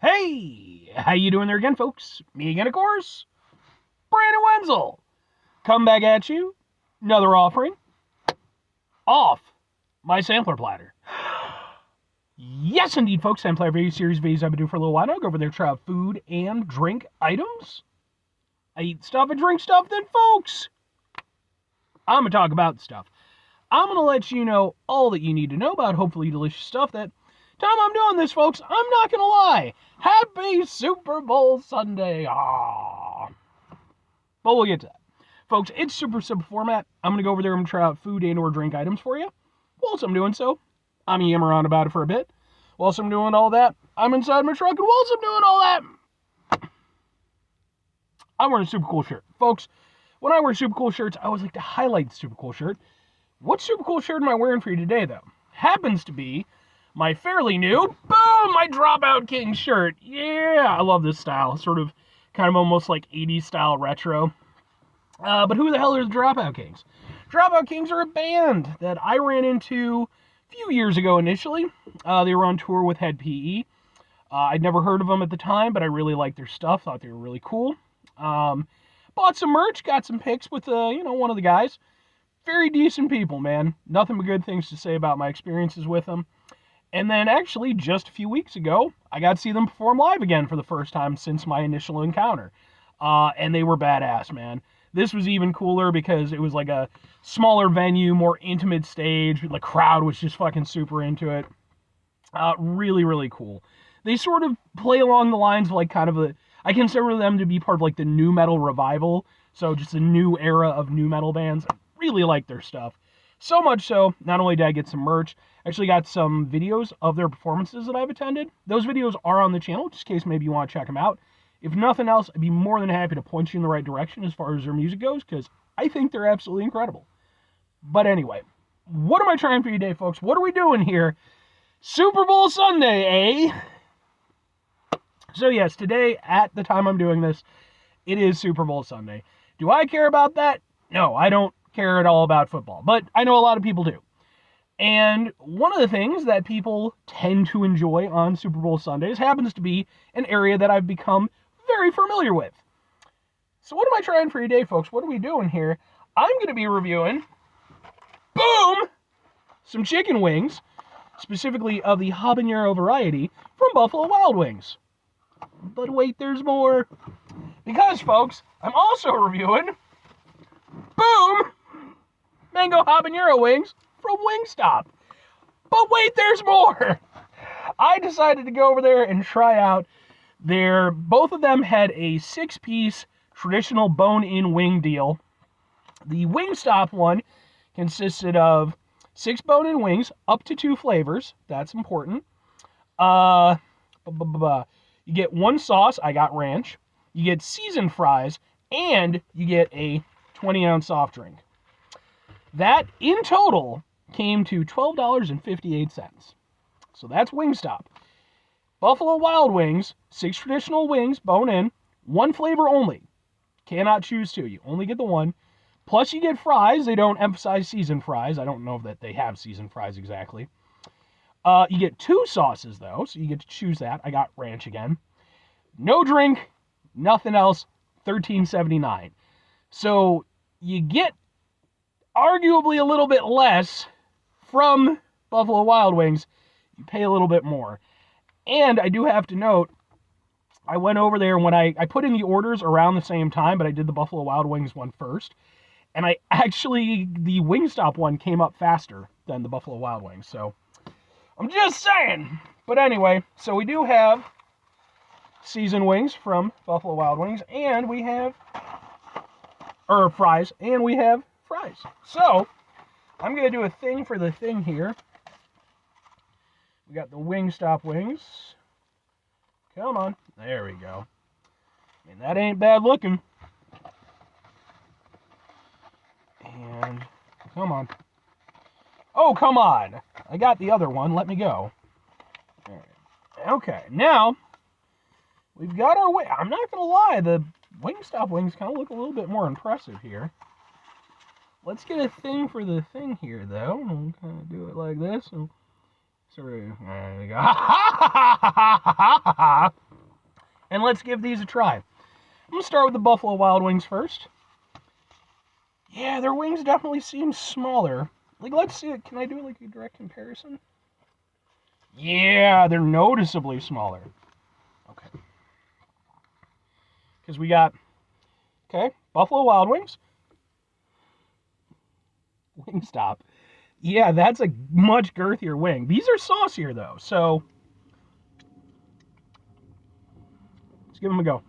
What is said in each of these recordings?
Hey, how you doing there again, folks? Me again, of course, Brandon Wenzel. Come back at you, another offering off my sampler platter. Yes, indeed, folks. Sampler video series videos I've been doing for a little while now. Go over there, try out food and drink items. I eat stuff and drink stuff, then, folks, I'm going to talk about the stuff. I'm going to let you know all that you need to know about hopefully delicious stuff that time I'm doing this, folks, I'm not going to lie. Happy Superbowl Sunday. Aww. But we'll get to that. Folks, it's super simple format. I'm going to go over there and try out food and or drink items for you. Whilst I'm doing so, I'm yammer on about it for a bit. Whilst I'm doing all that, I'm inside my truck, and whilst I'm doing all that, I'm wearing a super cool shirt. Folks, when I wear super cool shirts, I always like to highlight the super cool shirt. What super cool shirt am I wearing for you today, though? Happens to be my fairly new, boom, my Dropout King shirt. Yeah, I love this style. Sort of, kind of almost like 80s style retro. But who the hell are the Dropout Kings? Dropout Kings are a band that I ran into a few years ago initially. They were on tour with Head PE. I'd never heard of them at the time, but I really liked their stuff. Thought they were really cool. Bought some merch, got some pics with, one of the guys. Very decent people, man. Nothing but good things to say about my experiences with them. And then actually, just a few weeks ago, I got to see them perform live again for the first time since my initial encounter. And they were badass, man. This was even cooler because it was like a smaller venue, more intimate stage. The crowd was just fucking super into it. Really, really cool. They sort of play along the lines of like kind of I consider them to be part of like the nu metal revival. So just a new era of nu metal bands. I really like their stuff. So much so, not only did I get some merch, I actually got some videos of their performances that I've attended. Those videos are on the channel, just in case maybe you want to check them out. If nothing else, I'd be more than happy to point you in the right direction as far as their music goes, because I think they're absolutely incredible. But anyway, what am I trying for you today, folks? What are we doing here? Superbowl Sunday, eh? So yes, today, at the time I'm doing this, it is Superbowl Sunday. Do I care about that? No, I don't care at all about football, but I know a lot of people do. And one of the things that people tend to enjoy on Super Bowl Sundays happens to be an area that I've become very familiar with. So what am I trying for you today, folks? What are we doing here? I'm going to be reviewing, boom, some chicken wings, specifically of the habanero variety from Buffalo Wild Wings. But wait, there's more. Because, folks, I'm also reviewing, boom, Mango Habanero Wings from Wingstop. But wait, there's more. I decided to go over there and try out both of them had a 6-piece traditional bone-in wing deal. The Wingstop one consisted of 6 bone-in wings, up to 2 flavors. That's important. You get 1 sauce. I got ranch. You get seasoned fries, and you get a 20-ounce soft drink. That, in total, came to $12.58. So that's Wingstop. Buffalo Wild Wings, 6 traditional wings, bone-in, 1 flavor only. Cannot choose 2. You only get the 1. Plus you get fries. They don't emphasize seasoned fries. I don't know that they have seasoned fries exactly. You get 2 sauces, though, so you get to choose that. I got ranch again. No drink, nothing else, $13.79. So you get arguably a little bit less from Buffalo Wild Wings. You pay a little bit more. And I do have to note, I went over there when I put in the orders around the same time, but I did the Buffalo Wild Wings one first. And the Wingstop one came up faster than the Buffalo Wild Wings. So I'm just saying. But anyway, so we do have seasoned wings from Buffalo Wild Wings, and we have fries, and we have fries. So I'm going to do a thing for the thing here. We got the Wingstop wings. Come on. There we go. I mean, that ain't bad looking. And, come on. Oh, come on. I got the other one. Let me go. All right. Okay, now, we've got our wing. I'm not going to lie, the Wingstop wings kind of look a little bit more impressive here. Let's get a thing for the thing here, though. We'll kind of do it like this. And sort of, there we go. let's give these a try. I'm going to start with the Buffalo Wild Wings first. Yeah, their wings definitely seem smaller. Like, let's see it. Can I do like a direct comparison? Yeah, they're noticeably smaller. Okay. Because we got, okay, Buffalo Wild Wings. Wingstop. Yeah, that's a much girthier wing. These are saucier, though, so let's give them a go.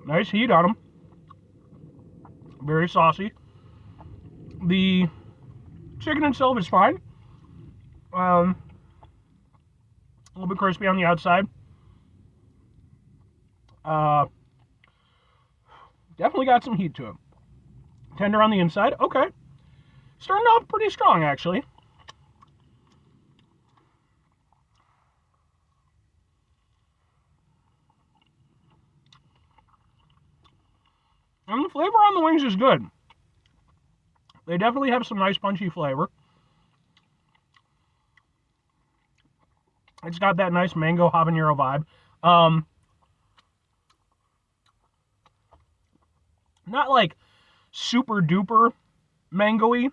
Nice heat on them. Very saucy. The chicken itself is fine. A little bit crispy on the outside. Definitely got some heat to it. Tender on the inside. Okay. Starting off pretty strong, actually. And the flavor on the wings is good. They definitely have some nice punchy flavor. It's got that nice mango habanero vibe. Not like super duper mango-y.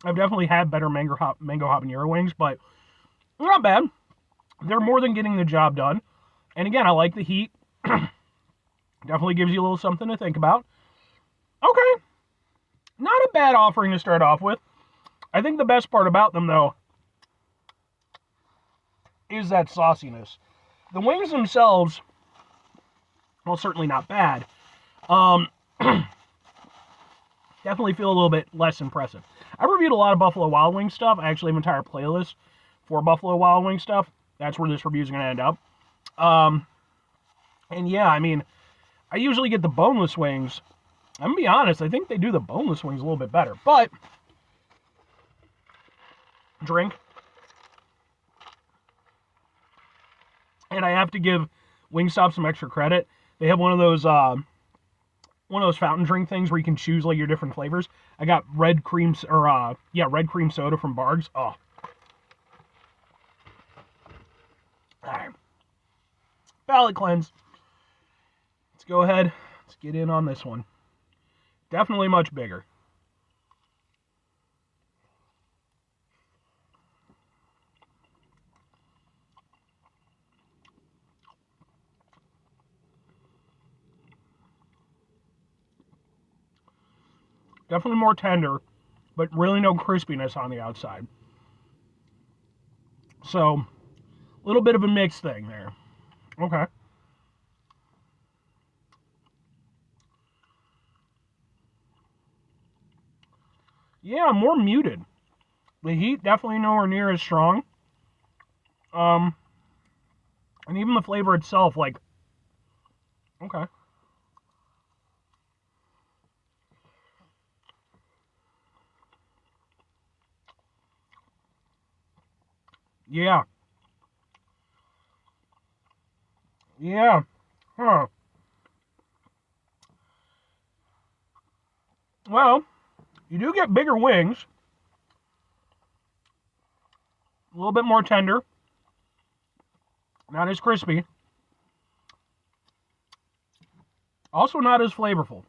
I've definitely had better mango habanero wings, but not bad. They're more than getting the job done. And again, I like the heat. Definitely gives you a little something to think about. Okay. Not a bad offering to start off with. I think the best part about them, though, is that sauciness. The wings themselves, well, certainly not bad. Definitely feel a little bit less impressive. I reviewed a lot of Buffalo Wild Wing stuff. I actually have an entire playlist for Buffalo Wild Wing stuff. That's where this review is going to end up. And yeah, I mean, I usually get the boneless wings. I'm going to be honest, I think they do the boneless wings a little bit better. But, drink. And I have to give Wingstop some extra credit. They have one of those fountain drink things where you can choose like your different flavors. I got red cream soda from Barg's. Oh. All right. Palate cleanse. Let's go ahead. Let's get in on this one. Definitely much bigger. Definitely more tender, but really no crispiness on the outside. So, a little bit of a mixed thing there. Okay. Yeah, more muted. The heat definitely nowhere near as strong. And even the flavor itself, like, okay. Yeah. Yeah. Huh. Well, you do get bigger wings. A little bit more tender. Not as crispy. Also not as flavorful.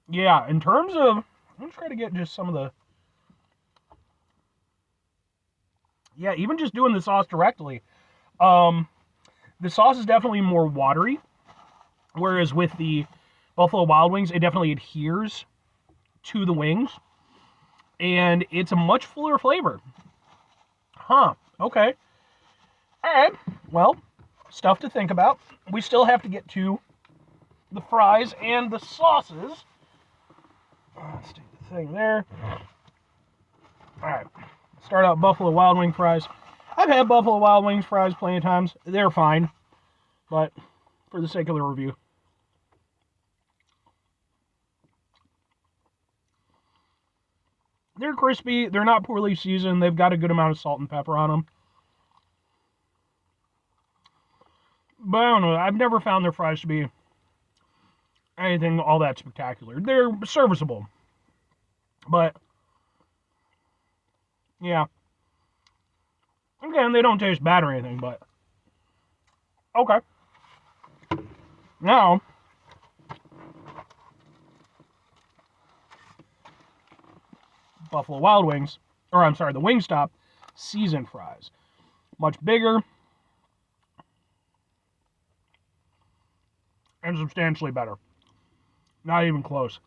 Yeah, in terms of... I'm trying to get just some of the... Yeah, even just doing the sauce directly. The sauce is definitely more watery. Whereas with the Buffalo Wild Wings, it definitely adheres to the wings. And it's a much fuller flavor. Huh. Okay. All right. Well, stuff to think about. We still have to get to the fries and the sauces. Let's take the thing there. All right. Start out Buffalo Wild Wing fries. I've had Buffalo Wild Wings fries plenty of times. They're fine. But for the sake of the review. They're crispy. They're not poorly seasoned. They've got a good amount of salt and pepper on them. But I don't know. I've never found their fries to be anything all that spectacular. They're serviceable. But, yeah. Again, they don't taste bad or anything, but... Okay. Now... Buffalo Wild Wings, or I'm sorry, the Wingstop seasoned fries. Much bigger and substantially better. Not even close.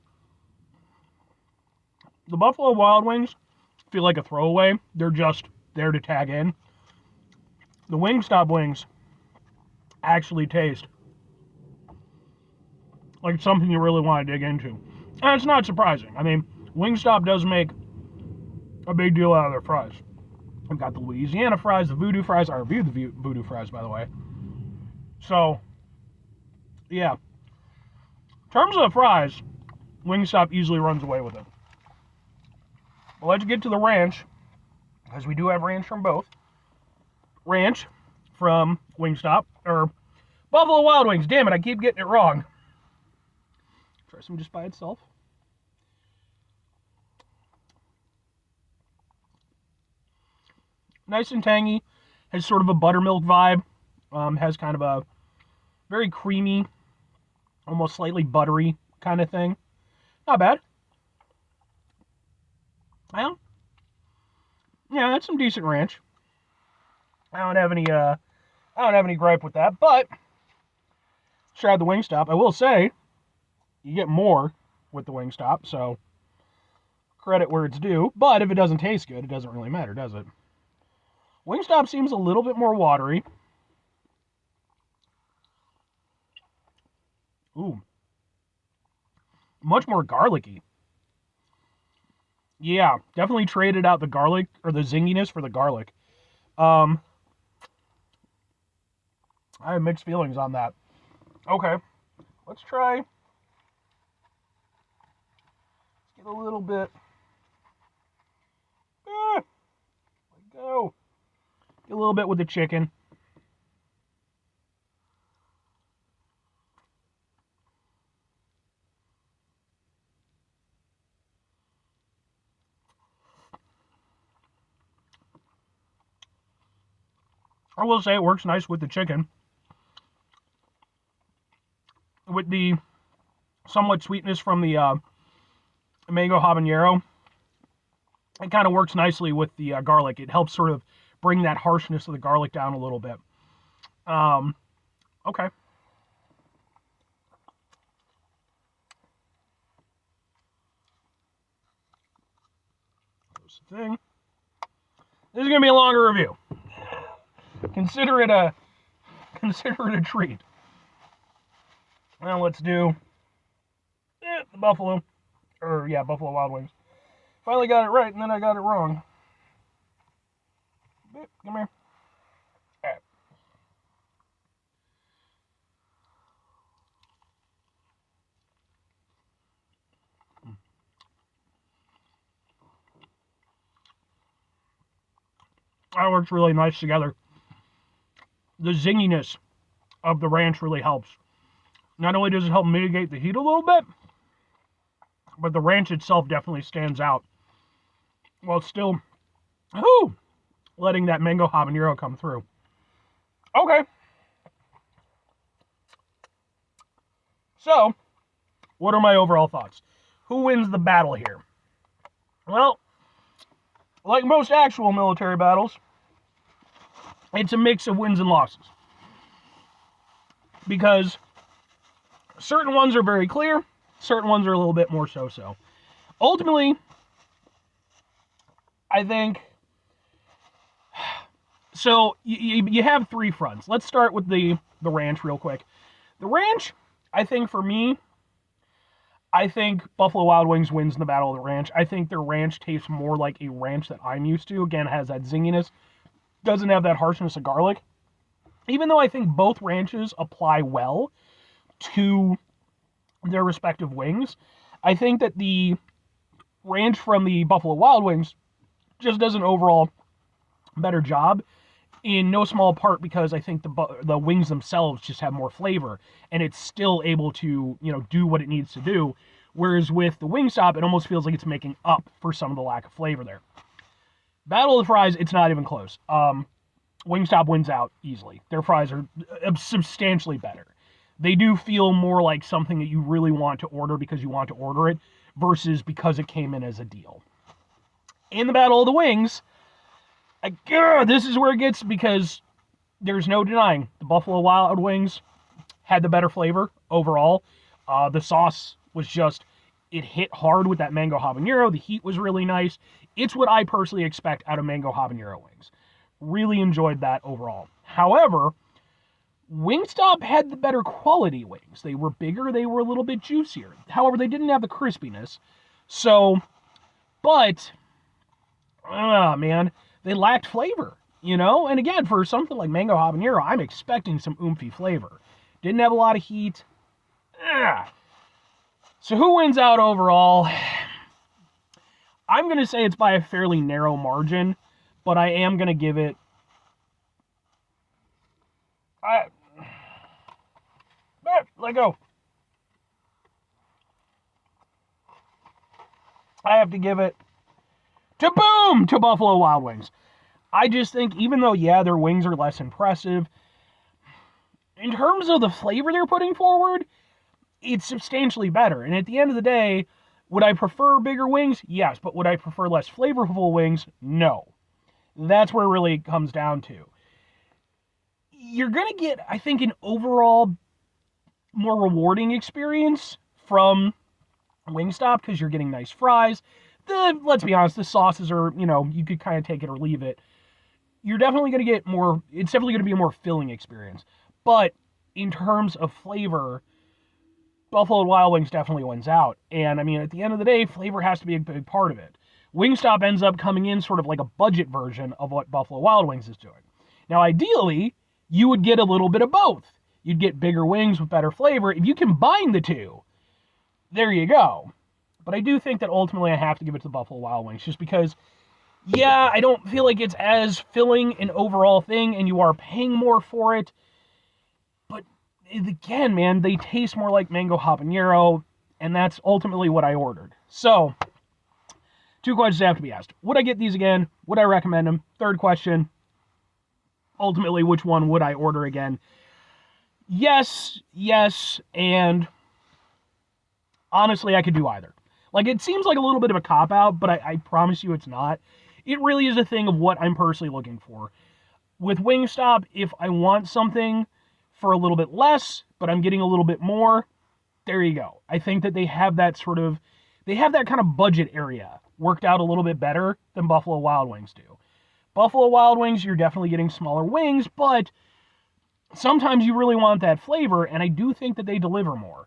The Buffalo Wild Wings feel like a throwaway. They're just there to tag in. The Wingstop wings actually taste like something you really want to dig into. And it's not surprising. I mean, Wingstop does make a big deal out of their fries. We've got the Louisiana fries, the Voodoo fries. I reviewed the Voodoo fries, by the way. So, yeah. In terms of the fries, Wingstop easily runs away with it. But let's get to the ranch, because we do have ranch from both. Ranch from Wingstop, or Buffalo Wild Wings. Damn it, I keep getting it wrong. Try some just by itself. Nice and tangy. Has sort of a buttermilk vibe. Has kind of a very creamy, almost slightly buttery kind of thing. Not bad. Well, yeah, that's some decent ranch. I don't have any gripe with that, but try the Wingstop. I will say, you get more with the Wingstop, so credit where it's due. But if it doesn't taste good, it doesn't really matter, does it? Wingstop seems a little bit more watery. Ooh. Much more garlicky. Yeah, definitely traded out the garlic, or the zinginess for the garlic. I have mixed feelings on that. Okay, let's try. Let's get a little bit. Let go. Get a little bit with the chicken. I will say it works nice with the chicken. With the somewhat sweetness from the Mango Habanero, it kind of works nicely with the garlic. It helps sort of bring that harshness of the garlic down a little bit. Okay. Here's the thing. This is going to be a longer review. Consider it a treat. Now let's do the Buffalo Wild Wings. Finally got it right, and then I got it wrong. Come here. All right. That works really nice together. The zinginess of the ranch really helps. Not only does it help mitigate the heat a little bit, but the ranch itself definitely stands out while still letting that Mango Habanero come through. Okay. So, what are my overall thoughts? Who wins the battle here? Well, like most actual military battles, it's a mix of wins and losses. Because certain ones are very clear, certain ones are a little bit more so-so. Ultimately, I think, so you have three fronts. Let's start with the ranch real quick. The ranch, I think for me, I think Buffalo Wild Wings wins in the Battle of the Ranch. I think their ranch tastes more like a ranch that I'm used to. Again, it has that zinginess. Doesn't have that harshness of garlic. Even though I think both ranches apply well to their respective wings, I think that the ranch from the Buffalo Wild Wings just does an overall better job in no small part because I think the wings themselves just have more flavor, and it's still able to, do what it needs to do. Whereas with the Wingstop, it almost feels like it's making up for some of the lack of flavor there. Battle of the fries, it's not even close. Wingstop wins out easily. Their fries are substantially better. They do feel more like something that you really want to order because you want to order it versus because it came in as a deal. In the Battle of the Wings, this is where it gets, because there's no denying the Buffalo Wild Wings had the better flavor overall. The sauce was just, it hit hard with that Mango Habanero. The heat was really nice. It's what I personally expect out of Mango Habanero wings. Really enjoyed that overall. However, Wingstop had the better quality wings. They were bigger, they were a little bit juicier. However, they didn't have the crispiness. But, man, they lacked flavor, And again, for something like Mango Habanero, I'm expecting some oomphy flavor. Didn't have a lot of heat. So who wins out overall? I'm going to say it's by a fairly narrow margin, but I am going to give it... let go. I have to give it to Buffalo Wild Wings. I just think, even though, their wings are less impressive, in terms of the flavor they're putting forward, it's substantially better. And at the end of the day, would I prefer bigger wings? Yes. But would I prefer less flavorful wings? No. That's where it really comes down to. You're going to get, I think, an overall more rewarding experience from Wingstop because you're getting nice fries. Let's be honest, the sauces are, you could kind of take it or leave it. You're definitely going to get more, it's definitely going to be a more filling experience. But in terms of flavor, Buffalo Wild Wings definitely wins out. And, at the end of the day, flavor has to be a big part of it. Wingstop ends up coming in sort of like a budget version of what Buffalo Wild Wings is doing. Now, ideally, you would get a little bit of both. You'd get bigger wings with better flavor. If you combine the two, there you go. But I do think that ultimately I have to give it to the Buffalo Wild Wings just because, I don't feel like it's as filling an overall thing and you are paying more for it. But again, man, they taste more like Mango Habanero, and that's ultimately what I ordered. So, 2 questions have to be asked. Would I get these again? Would I recommend them? Third question, ultimately, which one would I order again? Yes, and honestly, I could do either. Like, it seems like a little bit of a cop-out, but I promise you it's not. It really is a thing of what I'm personally looking for. With Wingstop, if I want something for a little bit less, but I'm getting a little bit more, there you go. I think that they have that kind of budget area worked out a little bit better than Buffalo Wild Wings do. Buffalo Wild Wings, you're definitely getting smaller wings, but sometimes you really want that flavor, and I do think that they deliver more.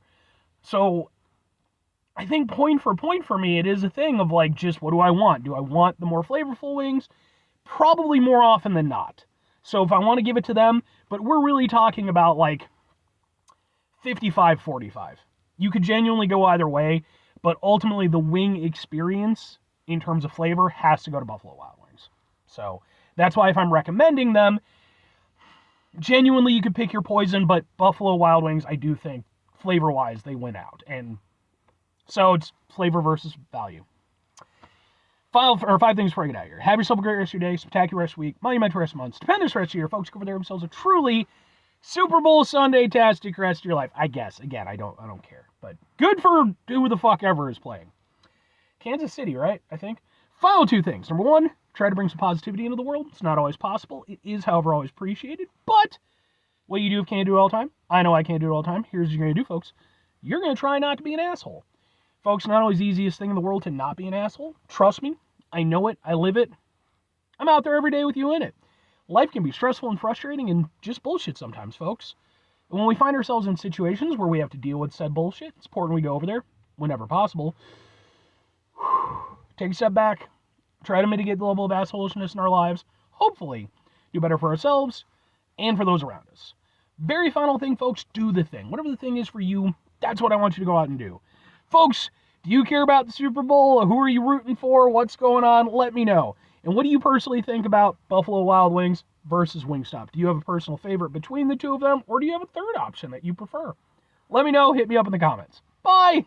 So I think point for me, it is a thing of like, just what do I want? Do I want the more flavorful wings? Probably more often than not. So if I want to give it to them, but we're really talking about like 55-45. You could genuinely go either way, but ultimately the wing experience in terms of flavor has to go to Buffalo Wild Wings. So that's why if I'm recommending them, genuinely you could pick your poison, but Buffalo Wild Wings, I do think flavor-wise they win out. And so it's flavor versus value. 5 things before I get out of here. Have yourself a great rest of your day, spectacular rest of the week, monumental rest of the month, stupendous rest of your folks. Go over there themselves a truly Superbowl Sunday tastic rest of your life. I guess. Again, I don't care. But good for who the fuck ever is playing. Kansas City, right? I think. Final 2 things. Number 1, try to bring some positivity into the world. It's not always possible. It is, however, always appreciated. But what you do can't do it all the time. I know I can't do it all the time. Here's what you're going to do, folks. You're going to try not to be an asshole. Folks, not always the easiest thing in the world to not be an asshole. Trust me. I know it. I live it. I'm out there every day with you in it. Life can be stressful and frustrating and just bullshit sometimes, folks. And when we find ourselves in situations where we have to deal with said bullshit, it's important we go over there whenever possible. Take a step back. Try to mitigate the level of assholishness in our lives. Hopefully, do better for ourselves and for those around us. Very final thing, folks, do the thing. Whatever the thing is for you, that's what I want you to go out and do. Folks, do you care about the Super Bowl? Who are you rooting for? What's going on? Let me know. And what do you personally think about Buffalo Wild Wings versus Wingstop? Do you have a personal favorite between the two of them, or do you have a third option that you prefer? Let me know. Hit me up in the comments. Bye!